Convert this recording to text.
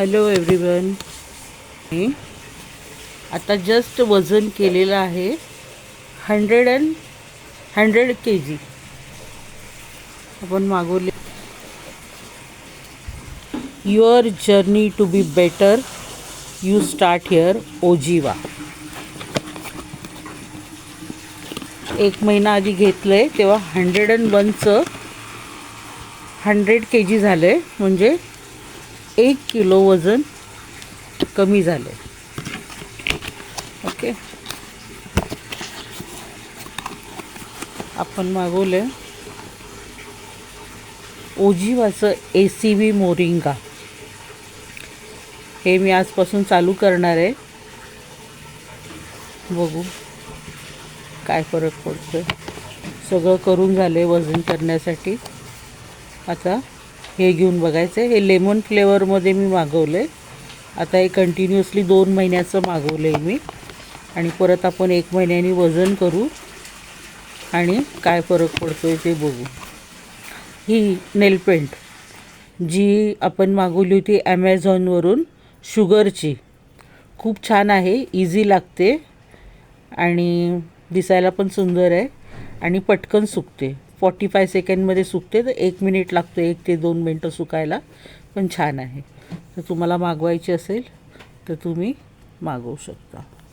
Hello everyone. मी आता just वजन केलेलं आहे 100 kg. आपण मागवले your journey to be better you start here Oziva. 1 महिना आधी घेतलं आहे तेव्हा 101चं 100 kg झालं आहे, म्हणजे 1 किलो वजन कमी झालं आहे. ओके, आपण मागवलं ओजीवाचं ACV मोरिंगा. हे मी आजपासून चालू करणार आहे. बघू काय फरक पडतो. सगळं करून झाले वजन करण्यासाठी. आता हे घेऊन बघायचं. हे लेमन फ्लेवरमध्ये मी मागवलं आहे. आता हे कंटिन्युअसली 2 महिन्याचं मागवलं आहे मी, आणि परत आपण 1 महिन्याने वजन करू आणि काय फरक पडतो आहे ते बघू. ही नेलपेंट जी आपण मागवली होती ॲमेझॉनवरून, शुगरची, खूप छान आहे. इझी लागते आणि दिसायला पण सुंदर आहे आणि पटकन सुकते. 45 सेकंडमध्ये सुकते. तर 1 मिनिट लागतो, 1 ते 2 मिनटं सुकायला, पण छान आहे. तर तुम्हाला मागवायची असेल तर तुम्ही मागवू शकता.